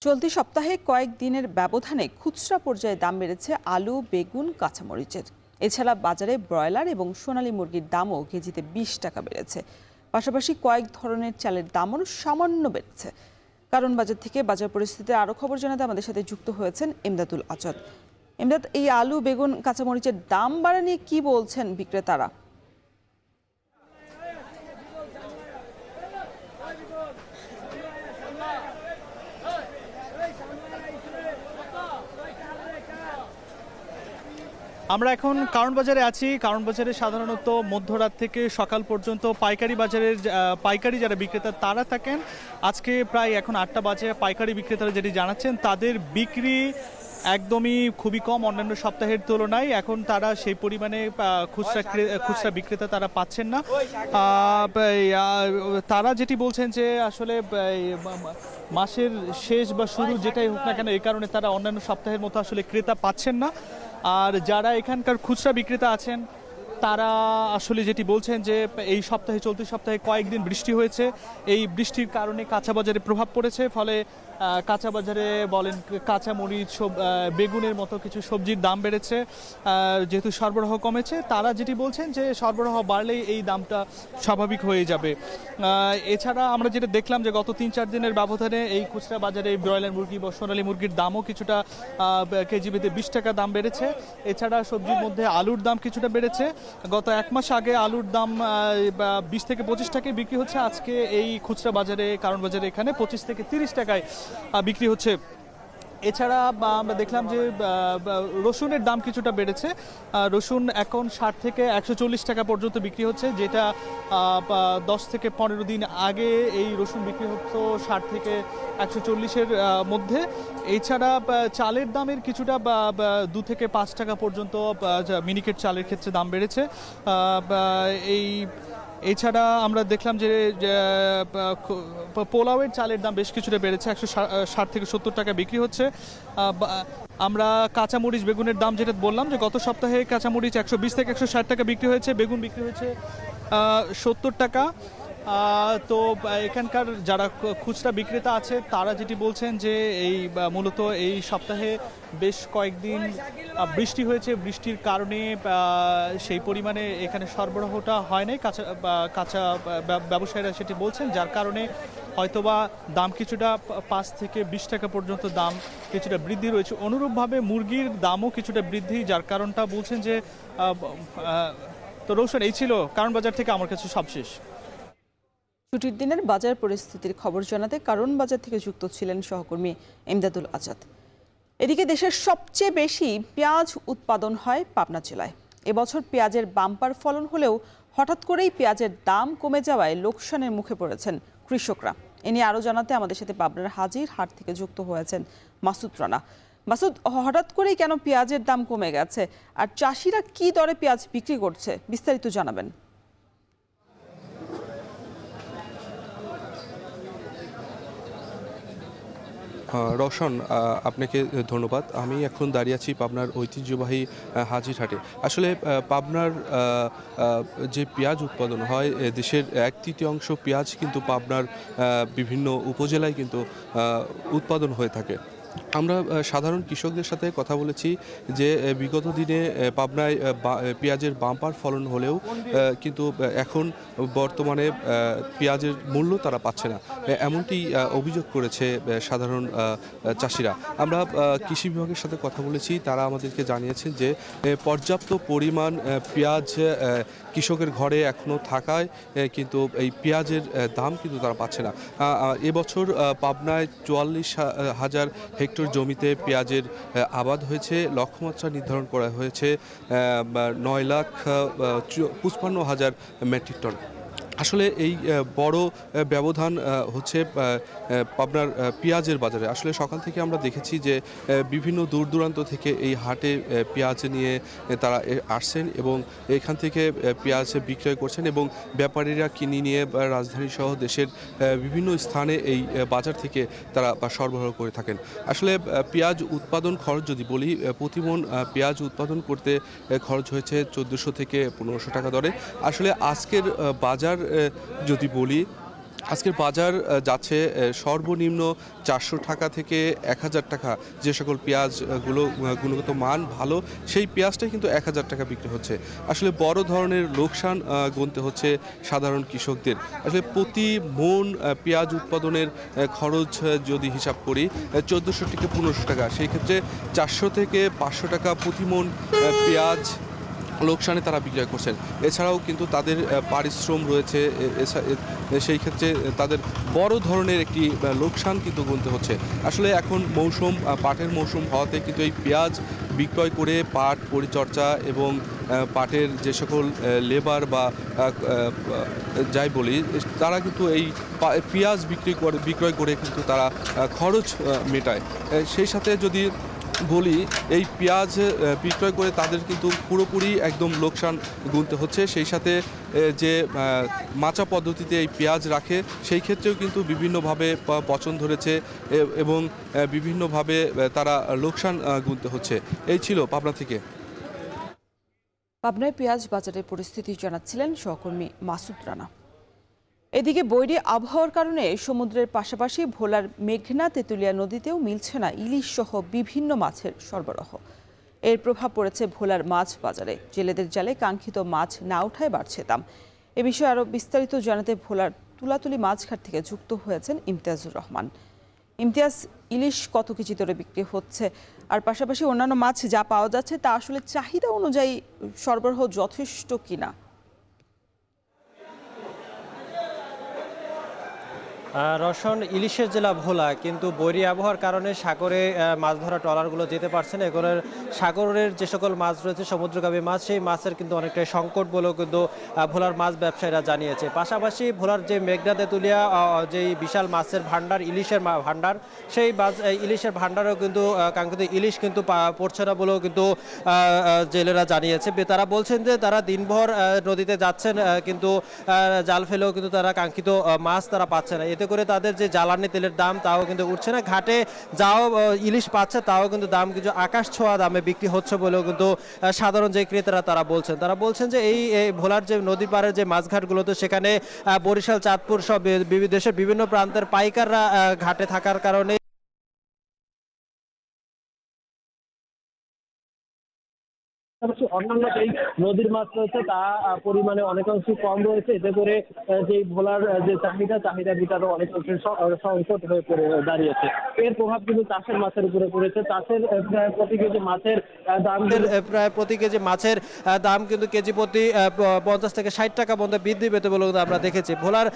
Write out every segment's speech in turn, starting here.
চলতি সপ্তাহে কয়েক দিনের ব্যবধানে খুচরা পর্যায়ে দাম বেড়েছে আলু, বেগুন, কাঁচামরিচের। এছাড়া বাজারে ব্রয়লার এবং সোনালী মুরগির দামও কেজিতে 20 টাকা বেড়েছে। পাশাপাশি কয়েক ধরনের চালের দামও সামান্য বেড়েছে। কারণ বাজার থেকে বাজার পরিস্থিতির আরও খবর জানাতে আমাদের সাথে যুক্ত হয়েছেন ইমদাদুল আজাদ। ইমদাদ, এই আলু, বেগুন, কাঁচামরিচের দাম বাড়া নিয়ে কি বলছেন বিক্রেতারা? আমরা এখন কারণ বাজারে আছি। কারণ বাজারে সাধারণত মধ্যরাত থেকে সকাল পর্যন্ত পাইকারি যারা বিক্রেতা তারা থাকেন। আজকে প্রায় এখন 8টা বাজে। পাইকারি বিক্রেতারা যেটি জানাচ্ছেন তাদের বিক্রি একদমই খুবই কম অন্যান্য সপ্তাহের তুলনায়। এখন তারা সেই পরিমাণে খুচরা বিক্রেতা তারা পাচ্ছেন না। তারা যেটি বলছেন যে আসলে মাসের শেষ বা শুরু যেটাই হোক না কেন, এই কারণে তারা অন্যান্য সপ্তাহের মতো আসলে ক্রেতা পাচ্ছেন না। আর যারা এখানকার খুচরা বিক্রেতা আছেন তারা আসলে যেটি বলছেন যে এই চলতি সপ্তাহে কয়েকদিন বৃষ্টি হয়েছে। এই বৃষ্টির কারণে কাঁচা বাজারে প্রভাব পড়েছে। ফলে কাঁচা বাজারে বলেন কাঁচামরিচ, বেগুনের মতো কিছু সবজির দাম বেড়েছে। যেহেতু সরবরাহ কমেছে, তারা যেটি বলছেন যে সরবরাহ বাড়লেই এই দামটা স্বাভাবিক হয়ে যাবে। এছাড়া আমরা যেটা দেখলাম যে গত 3-4 দিনের ব্যবধানে এই খুচরা বাজারে ব্রয়লার মুরগি বা সোনালী মুরগির দামও কিছুটা কেজি প্রতি 20 টাকা দাম বেড়েছে। এছাড়া সবজির মধ্যে আলুর দাম কিছুটা বেড়েছে। গত 1 মাস আগে আলুর দাম 20 থেকে 25 টাকায় বিক্রি হচ্ছে। আজকে এই খুচরা বাজারে, কারণ বাজারে এখানে 25 থেকে 30 টাকায় বিক্রি হচ্ছে। এছাড়া আমরা দেখলাম যে রসুনের দাম কিছুটা বেড়েছে। রসুন এখন 60 থেকে 140 টাকা পর্যন্ত বিক্রি হচ্ছে, যেটা 10 থেকে 15 দিন আগে এই রসুন বিক্রি হতো 60 থেকে 140-এর মধ্যে। এছাড়া চালের দামের কিছুটা 2 থেকে 5 টাকা পর্যন্ত মিনিকেট চালের ক্ষেত্রে দাম বেড়েছে। এছাড়া আমরা দেখলাম যে পোলাওয়ের চালের দাম বেশ কিছুটা বেড়েছে, 160 থেকে 70 টাকা বিক্রি হচ্ছে। আমরা কাঁচামরিচ, বেগুনের দাম যেটা বললাম যে গত সপ্তাহে কাঁচামরিচ 120 থেকে 160 টাকা বিক্রি হয়েছে, বেগুন বিক্রি হয়েছে 70 টাকা। তো এখানকার যারা খুচরা বিক্রেতা আছে তারা যেটি বলছেন যে এই মূলত এই সপ্তাহে বেশ কয়েকদিন বৃষ্টি হয়েছে। বৃষ্টির কারণে সেই পরিমাণে এখানে সরবরাহটা হয় নাই। কাঁচা ব্যবসায়ীরা সেটি বলছেন, যার কারণে হয়তোবা দাম কিছুটা 5 থেকে 20 টাকা পর্যন্ত দাম কিছুটা বৃদ্ধি রয়েছে। অনুরূপভাবে মুরগির দামও কিছুটা বৃদ্ধি, যার কারণটা বলছেন যে তো রৌশন, এই ছিল কারণ বাজার থেকে আমার কাছে সবশেষ। ছুটির দিনের বাজার পরিস্থিতির খবর জানাতে কারণ বাজার থেকে যুক্ত ছিলেন সহকর্মী ইমদাদুল আজাদ। এদিকে দেশের সবচেয়ে বেশি পেঁয়াজ উৎপাদন হয় পাবনা জেলায়। এবছর পেঁয়াজের বাম্পার ফলন হলেও হঠাৎ করেই পেঁয়াজের দাম কমে যাওয়ায় লোকসানের মুখে পড়েছেন কৃষকরা। এ নিয়ে আরও জানাতে আমাদের সাথে পাবনার হাজির হাট থেকে যুক্ত হয়েছেন মাসুদ রানা। মাসুদ, হঠাৎ করেই কেন পেঁয়াজের দাম কমে গেছে, আর চাষিরা কি দরে পেঁয়াজ বিক্রি করছে, বিস্তারিত জানাবেন। রওশন, আপনাকে ধন্যবাদ। আমি এখন দাঁড়িয়ে আছি পাবনার ঐতিহ্যবাহী হাজিরহাটে। আসলে পাবনার যে পেঁয়াজ উৎপাদন হয়, দেশের 1/3 পেঁয়াজ কিন্তু পাবনার বিভিন্ন উপজেলায় কিন্তু উৎপাদন হয়ে থাকে। আমরা সাধারণ কৃষকদের সাথে কথা বলেছি যে বিগত দিনে পাবনায় পেঁয়াজের বাম্পার ফলন হলেও কিন্তু এখন বর্তমানে পেঁয়াজের মূল্য তারা পাচ্ছে না, এমনটি অভিযোগ করেছে সাধারণ চাষিরা। আমরা কৃষি বিভাগের সাথে কথা বলেছি, তারা আমাদেরকে জানিয়েছেন যে পর্যাপ্ত পরিমাণ পেঁয়াজ কৃষকের ঘরে এখনও থাকায় কিন্তু এই পেঁয়াজের দাম কিন্তু তারা পাচ্ছে না। এবছর পাবনায় 44,000 হেক্টর জমিতে পেঁয়াজের আবাদ হয়েছে। লক্ষ্যমাত্রা নির্ধারণ করা হয়েছে 9,55,000 মেট্রিক টন। আসলে এই বড় ব্যবধান হচ্ছে পাবনার পেঁয়াজের বাজারে। আসলে সকাল থেকে আমরা দেখেছি যে বিভিন্ন দূর দূরান্ত থেকে এই হাটে পেঁয়াজ নিয়ে তারা আসছেন এবং এখান থেকে পেঁয়াজ বিক্রয় করছেন এবং ব্যাপারীরা কিনে নিয়ে রাজধানী সহ দেশের বিভিন্ন স্থানে এই বাজার থেকে তারা সরবরাহ করে থাকেন। আসলে পেঁয়াজ উৎপাদন খরচ যদি বলি, প্রতিমণ পেঁয়াজ উৎপাদন করতে খরচ হয়েছে 1400 থেকে 1500 টাকা দরে। আসলে আজকের বাজার যদি বলি, আজকের বাজার যাচ্ছে সর্বনিম্ন 400 টাকা থেকে 1000 টাকা। যে সকল পেঁয়াজগুলো গুণগত মান ভালো, সেই পেঁয়াজটাই কিন্তু 1000 টাকা বিক্রি হচ্ছে। আসলে বড় ধরনের লোকসান গুনতে হচ্ছে সাধারণ কৃষকদের। আসলে প্রতি মন পেঁয়াজ উৎপাদনের খরচ যদি হিসাব করি 1400 থেকে 1500 টাকা, সেই ক্ষেত্রে 400 থেকে 500 টাকা প্রতি মন পেঁয়াজ লোকসানে তারা বিক্রয় করছেন। এছাড়াও কিন্তু তাদের পারিশ্রম রয়েছে, সেই ক্ষেত্রে তাদের বড় ধরনের একটি লোকসান কিন্তু গুনতে হচ্ছে। আসলে এখন মৌসুম, পাটের মৌসুম হওয়াতে কিন্তু এই পেঁয়াজ বিক্রয় করে পাট পরিচর্যা এবং পাটের যে সকল লেবার বা যাই বলি, তারা কিন্তু এই পেঁয়াজ বিক্রয় করে কিন্তু তারা খরচ মেটায়। সেই সাথে যদি বলি, এই পেঁয়াজ বিক্রয় করে তাদের কিন্তু পুরোপুরি একদম লোকসান গুনতে হচ্ছে। সেই সাথে যে মাচা পদ্ধতিতে এই পেঁয়াজ রাখে, সেই ক্ষেত্রেও কিন্তু বিভিন্নভাবে পচন ধরেছে এবং বিভিন্নভাবে তারা লোকসান গুনতে হচ্ছে। এই ছিল পাবনা থেকে। পাবনায় পেঁয়াজ বাজারের পরিস্থিতি জানাচ্ছিলেন সহকর্মী মাসুদ রানা। এদিকে বৈরী আবহাওয়ার কারণে সমুদ্রের পাশাপাশি ভোলার মেঘনা তেঁতুলিয়া নদীতেও মিলছে না ইলিশ সহ বিভিন্ন মাছের সরবরাহ। এর প্রভাব পড়েছে ভোলার মাছ বাজারে। জেলেদের জালে কাঙ্ক্ষিত মাছ না ওঠায় বাড়ছে দাম। এ বিষয়ে আরও বিস্তারিত জানাতে ভোলার তুলাতুলি মাছঘাট থেকে যুক্ত হয়েছেন ইমতিয়াজুর রহমান। ইমতিয়াজ, ইলিশ কত কেজি দরে বিক্রি হচ্ছে, আর পাশাপাশি অন্যান্য মাছ যা পাওয়া যাচ্ছে তা আসলে চাহিদা অনুযায়ী সরবরাহ যথেষ্ট কিনা? রসন, ইলিশের জেলা ভোলা, কিন্তু বৈরী আবহাওয়ার কারণে সাগরে মাছ ধরা ট্রলারগুলো যেতে পারছে না। এগুলোর সাগরের যে সকল মাছ রয়েছে, সমুদ্রগামী মাছ, সেই মাছের কিন্তু অনেকটাই সংকট বলেও কিন্তু ভোলার মাছ ব্যবসায়ীরা জানিয়েছে। পাশাপাশি ভোলার যে মেঘনা তেঁতুলিয়া যেই বিশাল মাছের ভান্ডার, ইলিশের ভান্ডার, সেই ইলিশের ভান্ডারেও কিন্তু কাঙ্ক্ষিত ইলিশ কিন্তু পড়ছে না বলেও কিন্তু জেলেরা জানিয়েছে। তারা বলছেন যে তারা দিনভর নদীতে যাচ্ছেন, কিন্তু জাল ফেলেও কিন্তু তারা কাঙ্ক্ষিত মাছ তারা পাচ্ছে না। এতে করে তাদের যে জ্বালানি তেলের দাম তাও কিন্তু উঠছে না। ঘাটে যাও ইলিশ পাচ্ছে, তাও কিন্তু দাম কিছু আকাশ ছোঁয়া দামে বিক্রি হচ্ছে বলেও কিন্তু সাধারণ যে ক্রেতারা তারা বলছেন যে এই ভোলার যে নদী পাড়ের যে মাছঘাটগুলোতে, সেখানে বরিশাল, চাঁদপুর সব দেশের বিভিন্ন প্রান্তের পাইকাররা ঘাটে থাকার কারণে অন্যান্য যেই নদীর মাছ রয়েছে তা পরিমাণে অনেকাংশ কম রয়েছে। এতে করে যে ভোলার যে চাহিদা বিটারও অনেকাংশে সংকট হয়ে পড়ে দাঁড়িয়েছে। এর প্রভাব কিন্তু চাষের মাছের উপরে পড়েছে। চাষের প্রতি কেজি মাছের দাম প্রায় প্রতি কেজি মাছের দাম কিন্তু কেজি প্রতি 50 থেকে 60 টাকা পর্যন্ত বৃদ্ধি পেতে বলে আমরা দেখেছি। ভোলার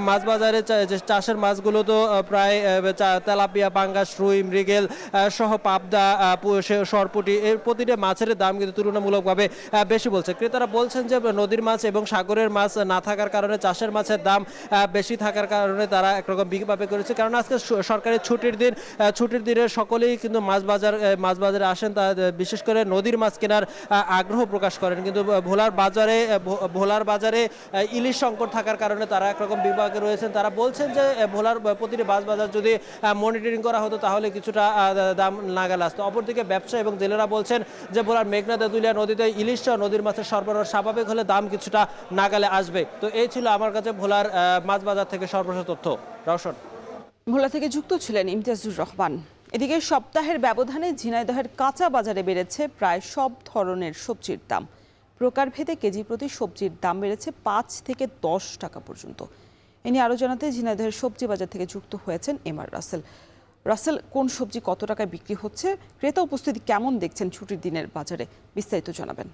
মাছ বাজারে যে চাষের মাছগুলো তো প্রায় তেলাপিয়া, পাঙ্গাস, রুই, মৃগেল সহ পাবদা, সরপুটি, এর প্রতিটা মাছের দাম কিন্তু তুলনামূলকভাবে বেশি বলছে। ক্রেতারা বলছেন যে নদীর মাছ এবং সাগরের মাছ না থাকার কারণে চাষের মাছের দাম বেশি থাকার কারণে তারা একরকম বিক্রি করেছে। কারণ আজকে সরকারি ছুটির দিনে সকলেই কিন্তু মাছ বাজারে আসেন, তা বিশেষ করে নদীর মাছ কেনার আগ্রহ প্রকাশ করেন। কিন্তু ভোলার বাজারে ইলিশ সংকট থাকার কারণে তারা একরকম বিভাগে রয়েছেন। তারা বলছেন যে ভোলার প্রতিটি মাছ বাজার যদি মনিটরিং করা হতো তাহলে কিছুটা দাম নাগালে আসতো। অপরদিকে ব্যবসায়ী এবং জেলেরা বলছেন যে ভোলার মেঘনা তেঁতুলিয়া নদীতে ইলিশ সহ নদীর মাছের সরবরাহ স্বাভাবিক হলে দাম কিছুটা নাগালে আসবে। তো এই ছিল আমার কাছে ভোলার মাছ বাজার থেকে সর্বশেষ তথ্য। রওশন। ভোলা থেকে যুক্ত ছিলেন ইমতিয়াজুর রহমান। এদিকে সপ্তাহের ব্যবধানে ঝিনাইদহের কাঁচা বাজারে বেড়েছে প্রায় সব ধরনের সবজির দাম। প্রকারভেদে কেজি প্রতি সবজির দাম বেড়েছে 5 থেকে 10 টাকা পর্যন্ত। এ নিয়ে আরও জানাতে ঝিনাইদহের সবজি বাজার থেকে যুক্ত হয়েছেন এমআর রাসেল। রাসেল, কোন সবজি কত টাকায় বিক্রি হচ্ছে, ক্রেতা উপস্থিতি কেমন দেখছেন ছুটির দিনের বাজারে, বিস্তারিত জানাবেন।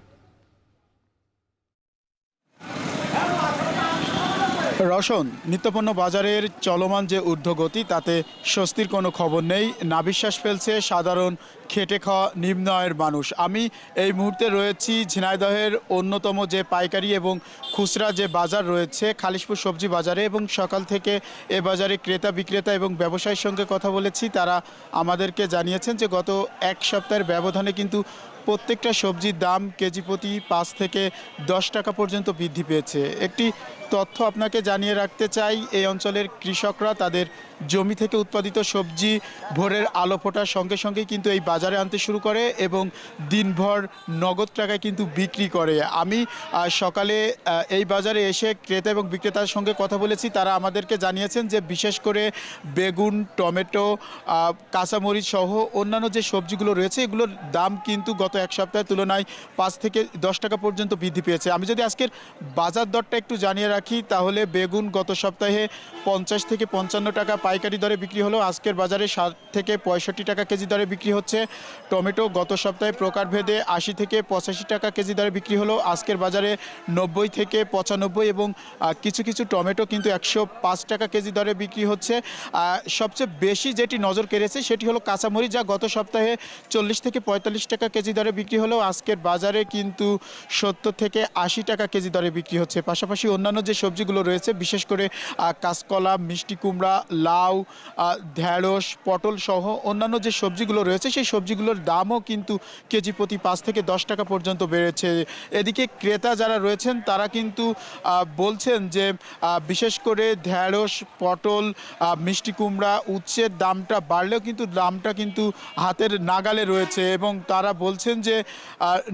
রওশন, নিত্যপণ্য বাজারের চলমান যে ঊর্ধ্বগতি, তাতে স্বস্তির কোনো খবর নেই। নাভিশ্বাস ফেলছে সাধারণ খেটে খাওয়া নিম্ন আয়ের মানুষ। আমি এই মুহূর্তে রয়েছি ঝিনাইদহের অন্যতম যে পাইকারি এবং খুচরা যে বাজার রয়েছে, খালিশপুর সবজি বাজারে, এবং সকাল থেকে এ বাজারে ক্রেতা বিক্রেতা এবং ব্যবসায়ীর সঙ্গে কথা বলেছি। তারা আমাদেরকে জানিয়েছেন যে গত এক সপ্তাহের ব্যবধানে কিন্তু প্রত্যেকটা সবজির দাম কেজি প্রতি 5 থেকে 10 টাকা পর্যন্ত বৃদ্ধি পেয়েছে। একটি তথ্য আপনাকে জানিয়ে রাখতে চাই, এই অঞ্চলের কৃষকরা তাদের জমি থেকে উৎপাদিত সবজি ভোরের আলো ফোটার সঙ্গে সঙ্গেই কিন্তু এই বাজারে আনতে শুরু করে এবং দিনভর নগদ টাকায় কিন্তু বিক্রি করে। আমি সকালে এই বাজারে এসে ক্রেতা এবং বিক্রেতার সঙ্গে কথা বলেছি, তারা আমাদেরকে জানিয়েছেন যে বিশেষ করে বেগুন, টমেটো, কাঁচামরিচ সহ অন্যান্য যে সবজিগুলো রয়েছে এগুলোর দাম কিন্তু গত এক সপ্তাহের তুলনায় 5 থেকে 10 টাকা পর্যন্ত বৃদ্ধি পেয়েছে। আমি যদি আজকের বাজার দরটা একটু জানিয়ে রাখি তাহলে বেগুন গত সপ্তাহে 50 থেকে 55 টাকা পাইকারি দরে বিক্রি হলো, আজকের বাজারে 60 থেকে 65 টাকা কেজি দরে বিক্রি হচ্ছে। টমেটো গত সপ্তাহে প্রকারভেদে 80 থেকে 85 টাকা কেজি দরে বিক্রি হলো, আজকের বাজারে 90 থেকে 95 এবং কিছু কিছু টমেটো কিন্তু 105 টাকা কেজি দরে বিক্রি হচ্ছে। সবচেয়ে বেশি যেটি নজর কেড়েছে সেটি হলো কাঁচামরিচ, যা গত সপ্তাহে 40 থেকে 45 টাকা কেজি দরে বিক্রি হলেও আজকের বাজারে কিন্তু 70 থেকে 80 টাকা কেজি দরে বিক্রি হচ্ছে। পাশাপাশি অন্যান্য যে সবজিগুলো রয়েছে বিশেষ করে কাঁচকলা, মিষ্টি কুমড়া, লাউ, ঢেঁড়স, পটল সহ অন্যান্য যে সবজিগুলো রয়েছে সেই সবজিগুলোর দামও কিন্তু কেজি প্রতি 5 থেকে 10 টাকা পর্যন্ত বেড়েছে। এদিকে ক্রেতা যারা রয়েছেন তারা কিন্তু বলছেন যে বিশেষ করে ঢেঁড়স, পটল, মিষ্টি কুমড়া, উচ্ছের দামটা বাড়লেও কিন্তু দামটা কিন্তু হাতের নাগালে রয়েছে এবং তারা বলছেন যে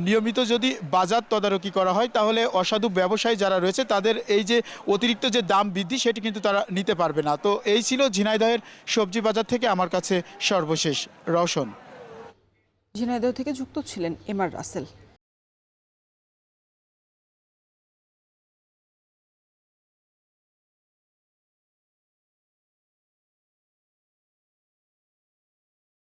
নিয়মিত যদি বাজার তদারকি করা হয় তাহলে অসাধু ব্যবসায়ী যারা রয়েছে তাদের এই যে অতিরিক্ত যে দাম বৃদ্ধি সেটি কিন্তু তারা নিতে পারবে না। তো এই ছিল ঝিনাইদহের সবজি বাজার থেকে আমার কাছে সর্বশেষ। রওশন। ঝিনাইদহ থেকে যুক্ত ছিলেন এমআর রাসেল।